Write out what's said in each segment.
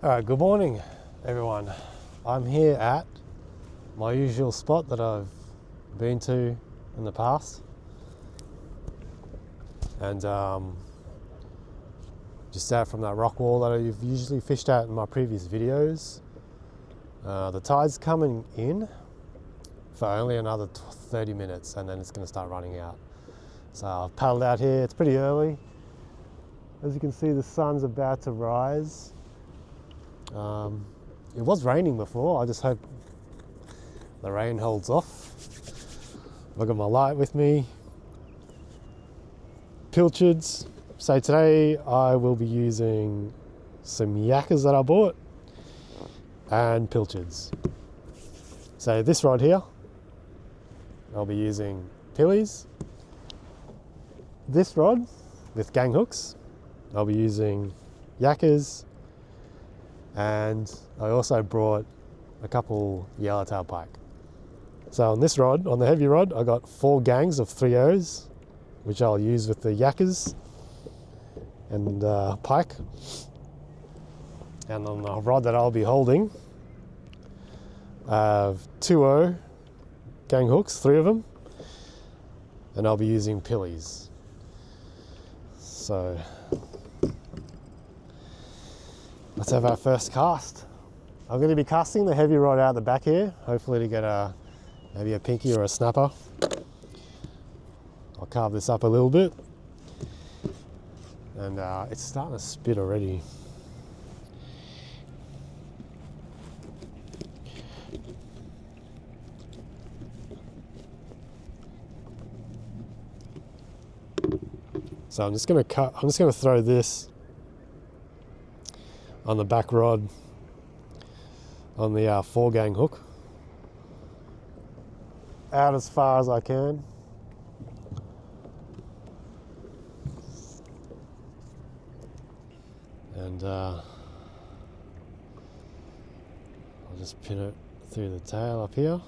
Alright, good morning everyone. I'm here at my usual spot that I've been to in the past, and just out from that rock wall that I've usually fished at in my previous videos. The tide's coming in for only another 30 minutes and then it's going to start running out. So I've paddled out here. It's pretty early. As you can see, the sun's about to rise. It was raining before. I just hope the rain holds off. I've got my light with me. Pilchards. So today I will be using some yakkas that I bought and pilchards. So this rod here, I'll be using pillies. This rod with gang hooks, I'll be using yakkas. And I also brought a couple yellowtail pike. So on this rod, on the heavy rod, I got 4 gangs of 3/0s, which I'll use with the yakkas and pike. And on the rod that I'll be holding, I have 2/0 gang hooks, 3 of them, and I'll be using pillies. So let's have our first cast. I'm going to be casting the heavy rod out the back here, hopefully to get maybe a pinky or a snapper. I'll carve this up a little bit, and it's starting to spit already. So I'm just going to throw this on the back rod on the 4 gang hook out as far as I can. And I'll just pin it through the tail up here.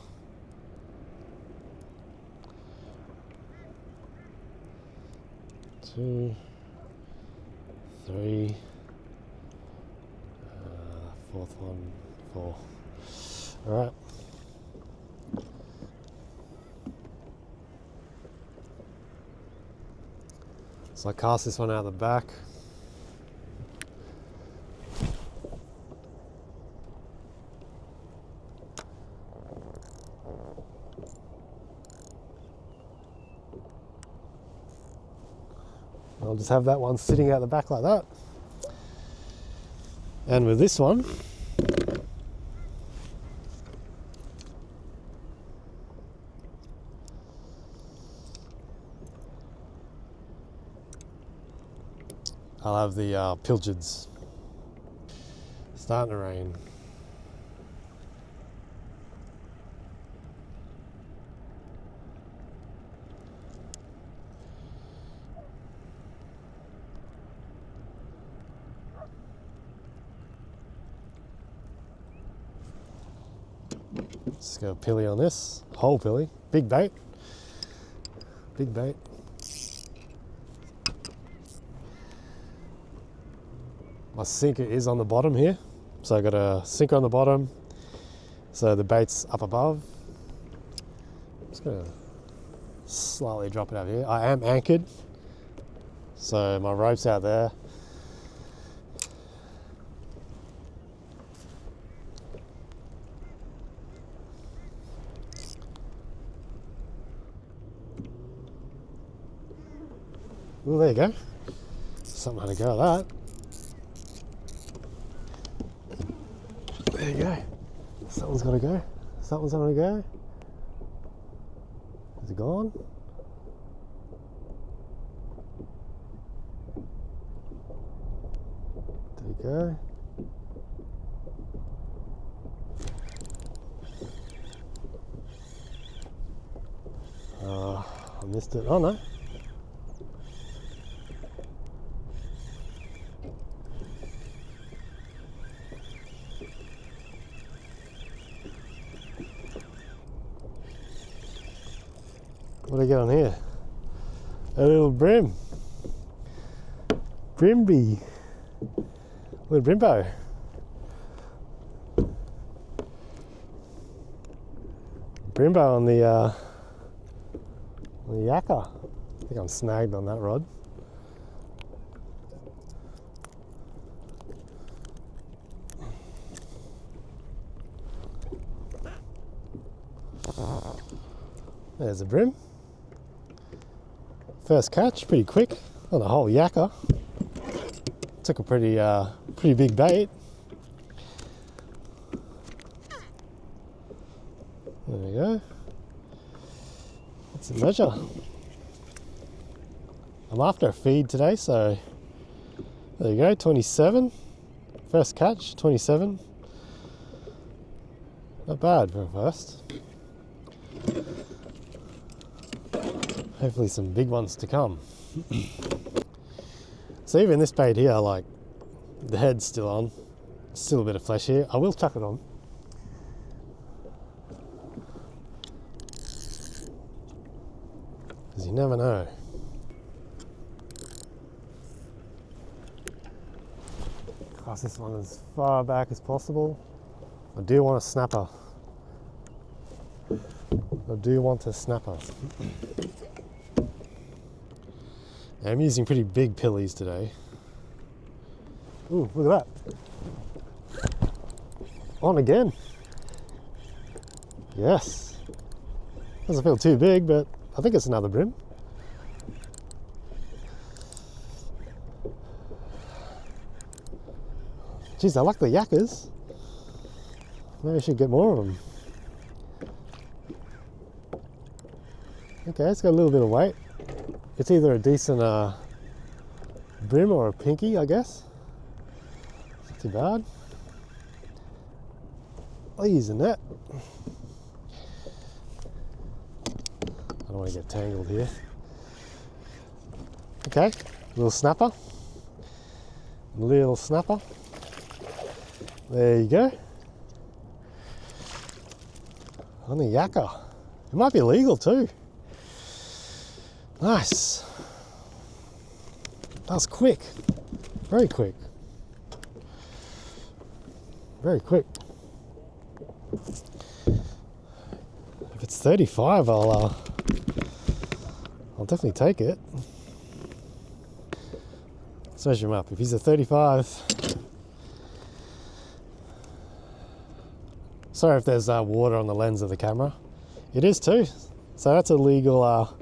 Two, 3, 4th one, 4. All right. So I cast this one out the back. I'll just have that one sitting out the back like that. And with this one, I'll have the pilchards. Starting to rain. Just go pilly on this, whole pilly, big bait, big bait. My sinker is on the bottom here, so I got a sinker on the bottom, so the bait's up above. I'm just gonna slightly drop it out here. I am anchored, so my rope's out there. Well, there you go. Something had to go at that. There you go. Something's got to go. Something's going to go. Is it gone? There you go. I missed it. Oh no. What do I get on here? A little bream. Brimby. Little brimbo. Brimbo on the yakka. I think I'm snagged on that rod. There's a bream. First catch, pretty quick on the whole yakka. Took a pretty big bait. There we go. That's a measure. I'm after a feed today, so there you go, 27. First catch, 27. Not bad for a first. Hopefully some big ones to come. So even this bait here, like, the head's still on. Still a bit of flesh here. I will chuck it on. Because you never know. Cast this one as far back as possible. I do want a snapper. I do want a snapper. I'm using pretty big pillies today. Ooh, look at that. On again. Yes. Doesn't feel too big, but I think it's another bream. Jeez, I like the yakkas. Maybe I should get more of them. Okay, it's got a little bit of weight. It's either a decent bream or a pinky, I guess. Not too bad. I'll use a net. I don't want to get tangled here. Okay, little snapper. Little snapper. There you go. On the yakka. It might be illegal too. Nice. That was quick. Very quick. Very quick. If it's 35, I'll definitely take it. Let's measure him up. If he's a 35, sorry if there's water on the lens of the camera. It is too. So that's a legal.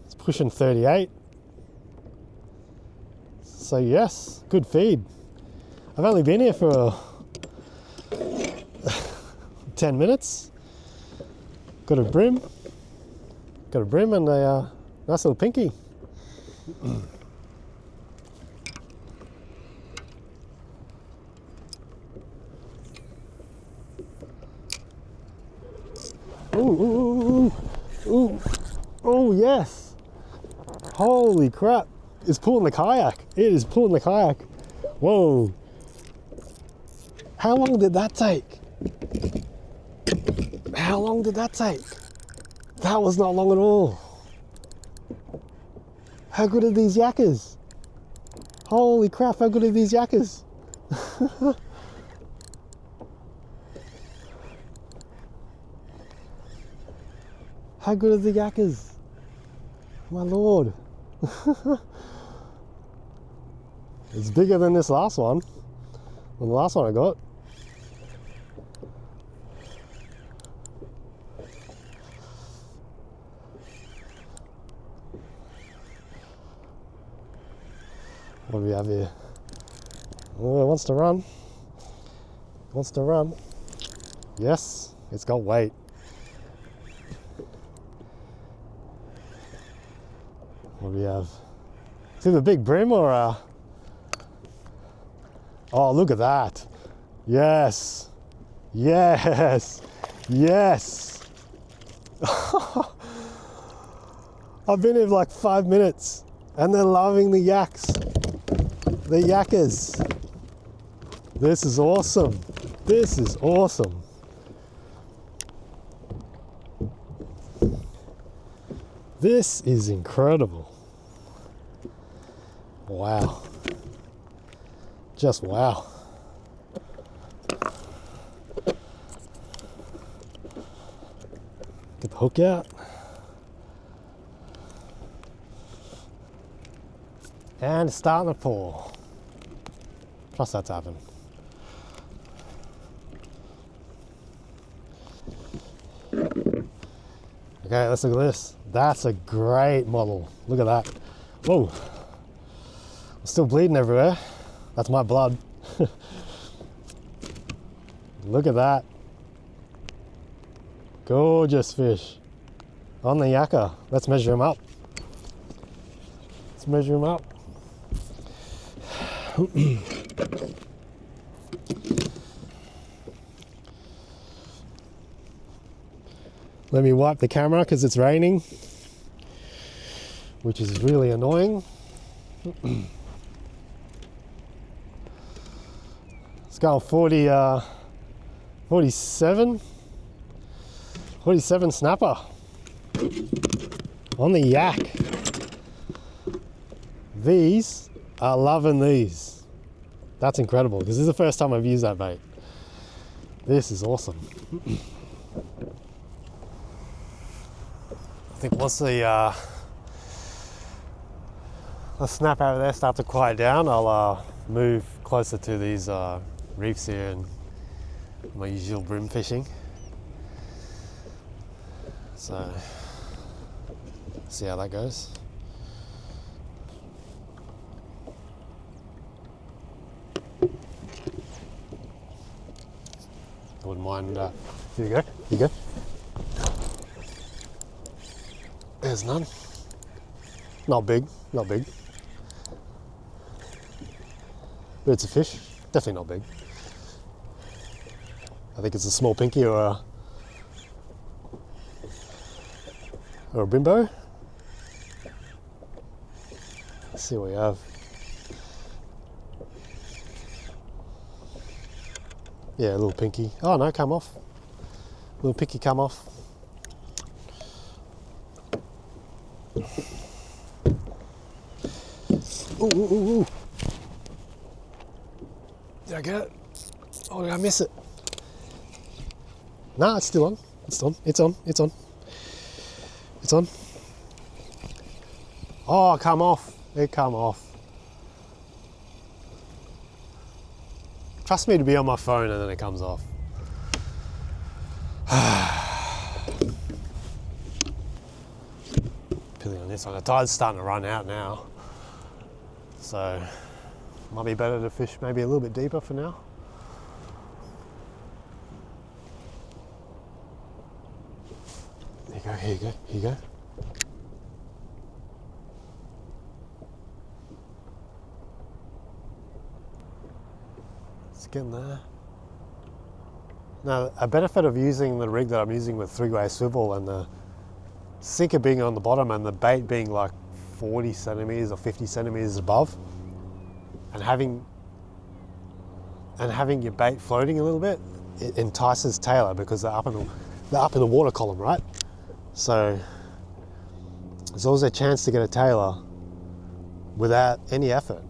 It's pushing 38. So yes, good feed. I've only been here for 10 minutes. Got a bream and a nice little pinky. Ooh, oh yes. Holy crap. It's pulling the kayak. It is pulling the kayak. Whoa. How long did that take? How long did that take? That was not long at all. How good are these yakkas? Holy crap, how good are these yakkas? How good are the yakkas? My lord. It's bigger than this last one. The last one I got. What do we have here? Oh, it wants to run. It wants to run. Yes, it's got weight. What do we have? Is it a big bream or a... Oh, look at that. Yes. Yes. Yes. I've been here for like 5 minutes and they're loving the yaks. The yakkas. This is awesome. This is awesome. This is incredible. Wow. Just wow. hook out. And it's starting to pour. Trust that's happened. Okay, let's look at this. That's a great model. Look at that. Whoa. I'm still bleeding everywhere. That's my blood. Look at that. Gorgeous fish. On the yakka. Let's measure him up. Let's measure him up. Let me wipe the camera because it's raining, which is really annoying. Let's go 47 snapper on the yak. These are loving these. That's incredible because this is the first time I've used that bait. This is awesome. I think once the snap over there start to quiet down, I'll move closer to these reefs here and my usual bream fishing. So, see how that goes. I wouldn't mind. Here you go. Here you go. There's none. Not big. Not big. But it's a fish. Definitely not big. I think it's a small pinky or a bimbo. Let's see what we have. Yeah, a little pinky. Oh no, come off. Little pinky come off. Ooh, ooh, ooh, ooh. Did I get it? Oh, did I miss it? Nah, it's still on. It's on. It's on. It's on. It's on. Oh, come off. It come off. Trust me to be on my phone and then it comes off. Pilling on this one. The tide's starting to run out now. So, might be better to fish maybe a little bit deeper for now. Here you go, here you go, here you go. It's getting there. Now, a benefit of using the rig that I'm using with 3-way swivel and the sinker being on the bottom and the bait being like 40 centimeters or 50 centimeters above, and having your bait floating a little bit, it entices tailor because they're up in the water column, right? So there's always a chance to get a tailor without any effort.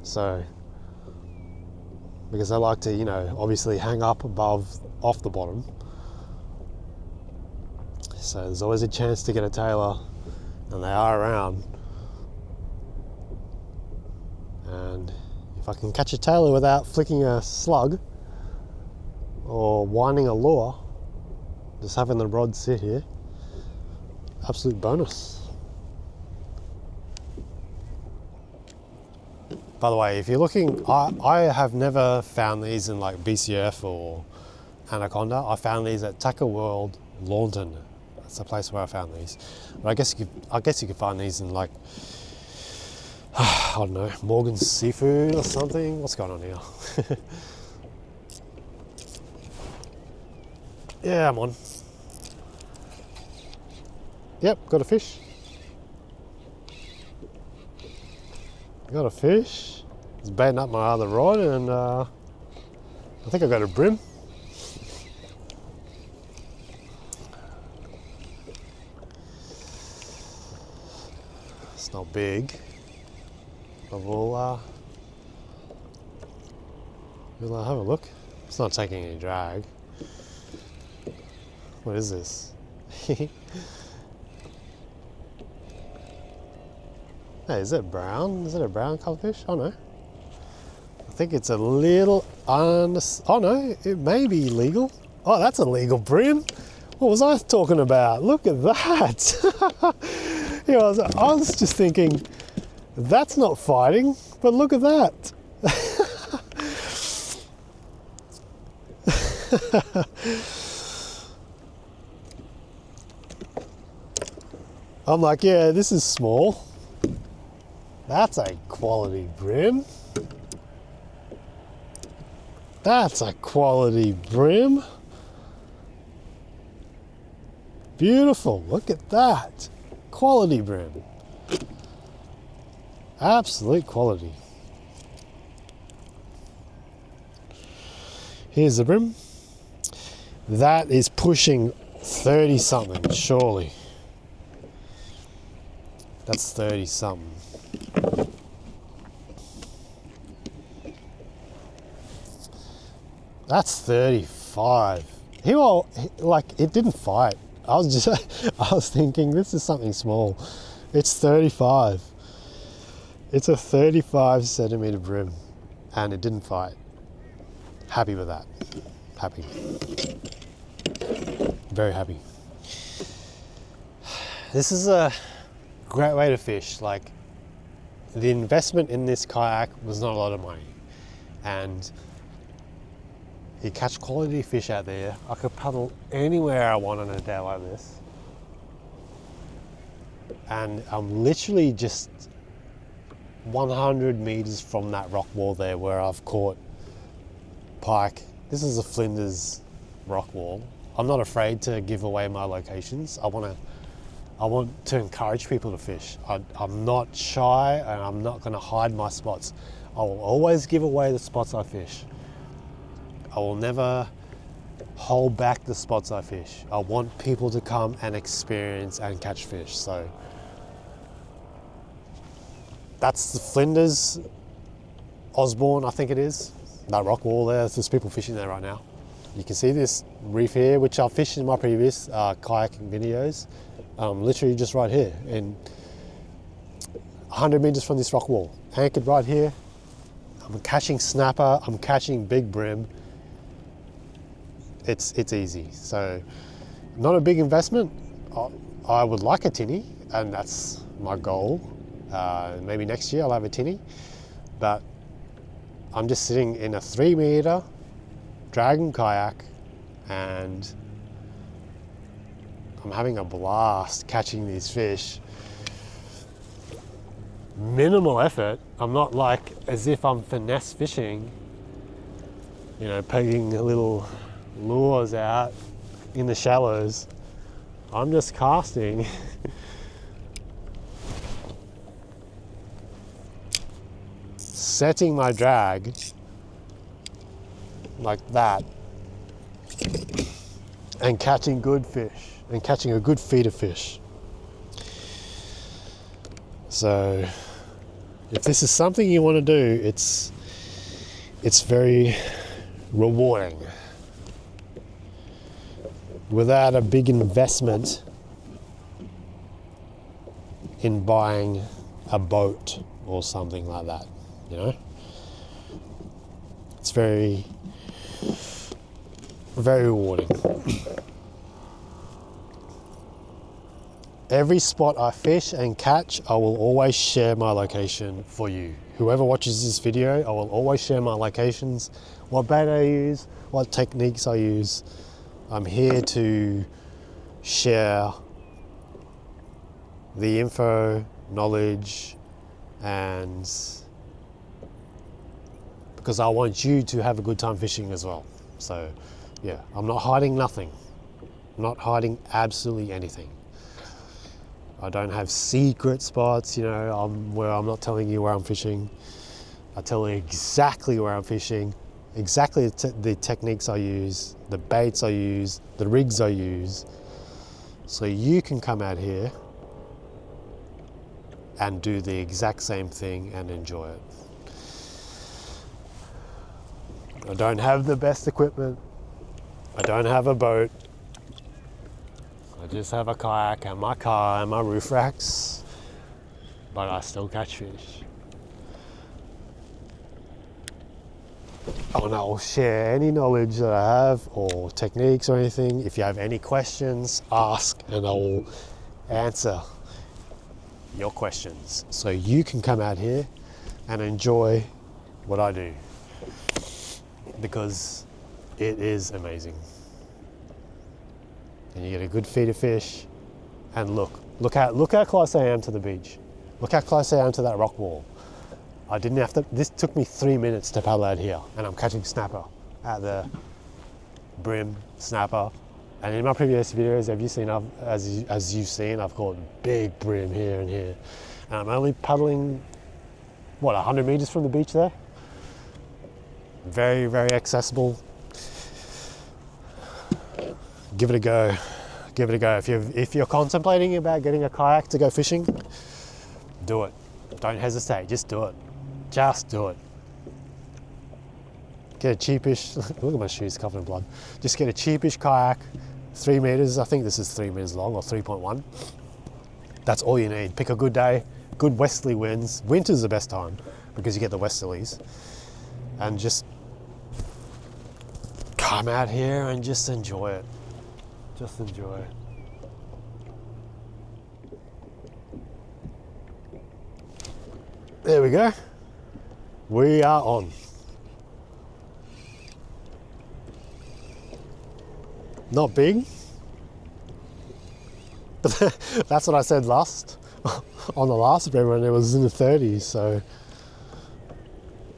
So because they like to, you know, obviously hang up off the bottom. So there's always a chance to get a tailor, and they are around. And if I can catch a tailor without flicking a slug or winding a lure, just having the rod sit here, absolute bonus. By the way, if you're looking, I have never found these in like BCF or Anaconda. I found these at Tackle World, Launton. That's the place where I found these. But I guess you could find these in like, I don't know, Morgan's Seafood or something. What's going on here? Yeah, I'm on. Yep, got a fish. Got a fish. It's baiting up my other rod, and I think I got a bream. It's not big, but we'll have a look. It's not taking any drag. What is this? Hey, is it brown? Is it a brown colour fish? Oh no. I think it's a little oh no, it may be legal. Oh, that's a legal bream. What was I talking about? Look at that. Yeah, I was just thinking, that's not fighting, but look at that. I'm like, yeah, this is small. That's a quality bream. That's a quality bream. Beautiful, look at that. Quality bream. Absolute quality. Here's the bream. That is pushing 30 something, surely. That's 30 something. That's 35. Like, it didn't fight. I was thinking this is something small. It's 35. It's a 35 centimeter bream and it didn't fight. Happy with that. Happy. Very happy. This is a great way to fish. Like, the investment in this kayak was not a lot of money, and you catch quality fish out there. I could paddle anywhere I want on a day like this, and I'm literally just 100 meters from that rock wall there where I've caught pike. This is a Flinders rock wall. I'm not afraid to give away my locations. I want to encourage people to fish. I'm not shy, and I'm not going to hide my spots. I will always give away the spots I fish. I will never hold back the spots I fish. I want people to come and experience and catch fish. So that's the Flinders Osborne, I think it is. That rock wall there, there's people fishing there right now. You can see this reef here, which I've fished in my previous kayaking videos. Literally just right here, in 100 meters from this rock wall. Anchored right here. I'm catching snapper, I'm catching big bream. It's easy. So, not a big investment. I would like a tinny, and that's my goal. Maybe next year I'll have a tinny, but I'm just sitting in a 3 meter dragon kayak, and I'm having a blast catching these fish. Minimal effort. I'm not like as if I'm finesse fishing, you know, pegging little lures out in the shallows. I'm just casting. Setting my drag like that and catching good fish and catching a good feed of fish. So if this is something you want to do, it's very rewarding without a big investment in buying a boat or something like that, you know. It's very, very rewarding. Every spot I fish and catch, I will always share my location for you. Whoever watches this video, I will always share my locations, what bait I use, what techniques I use. I'm here to share the info, knowledge, and because I want you to have a good time fishing as well. So yeah, I'm not hiding nothing. I'm not hiding absolutely anything. I don't have secret spots, you know, where I'm not telling you where I'm fishing. I tell you exactly where I'm fishing, exactly the techniques I use, the baits I use, the rigs I use, so you can come out here and do the exact same thing and enjoy it. I don't have the best equipment. I don't have a boat. I just have a kayak and my car and my roof racks, but I still catch fish. And I'll share any knowledge that I have or techniques or anything. If you have any questions, ask and I will answer your questions so you can come out here and enjoy what I do, because it is amazing. And you get a good feed of fish, and look how close I am to the beach. Look how close I am to that rock wall. I didn't have to, this took me 3 minutes to paddle out here, and I'm catching snapper at the Bream snapper. And in my previous videos, have you seen, as you've seen, I've caught big bream here and here. And I'm only paddling, what, 100 meters from the beach there? Very, very accessible. Give it a go. Give it a go. If you're contemplating about getting a kayak to go fishing, do it. Don't hesitate. Just do it. Just do it. Get a cheapish. Look at my shoes covered in blood. Just get a cheapish kayak, 3 meters. I think this is 3 meters long, or 3.1. That's all you need. Pick a good day. Good westerly winds. Winter's the best time because you get the westerlies, and just come out here and just enjoy it. Just enjoy it. There we go. We are on. Not big, but that's what I said last on the last Bream when it was in the 30s. So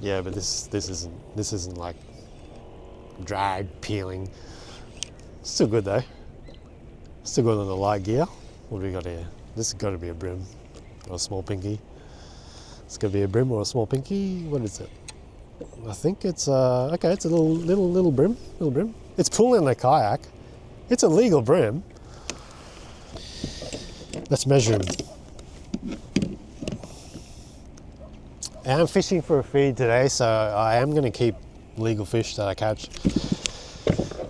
yeah, but this isn't like drag peeling. Still good though. Still good on the light gear. What do we got here? This has got to be a Bream or a small pinky. It's gonna be a Bream or a small pinky. What is it? I think it's okay. It's a little Bream. Little Bream. It's pulling the kayak. It's a legal Bream. Let's measure him. I'm fishing for a feed today, so I am going to keep legal fish that I catch.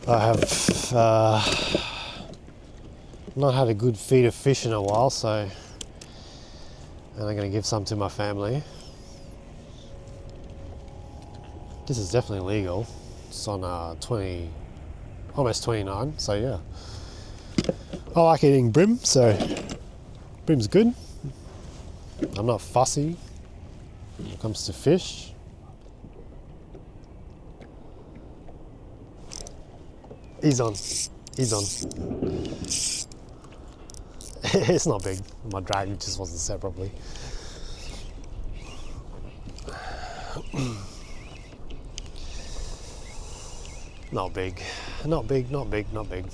I have not had a good feed of fish in a while, so and I'm going to give some to my family. This is definitely legal. It's on almost 29, so yeah. I like eating Bream, so Bream's good. I'm not fussy when it comes to fish. He's on. He's on. It's not big. My drag just wasn't set properly. Not big. Not big, not big, not big.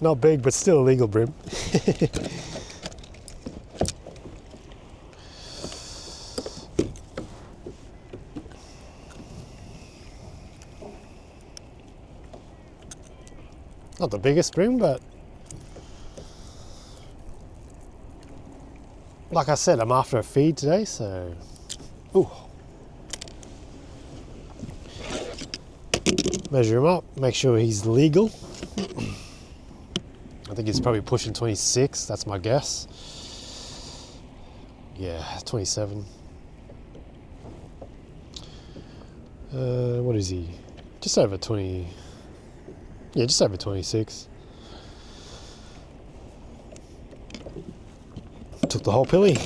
Not big, but still a legal Bream. Not the biggest Bream, but like I said, I'm after a feed today, so ooh. Measure him up, make sure he's legal. I think he's probably pushing 26, that's my guess. Yeah, 27. What is he? Just over 20. Yeah, just over 26. Took the whole pilly.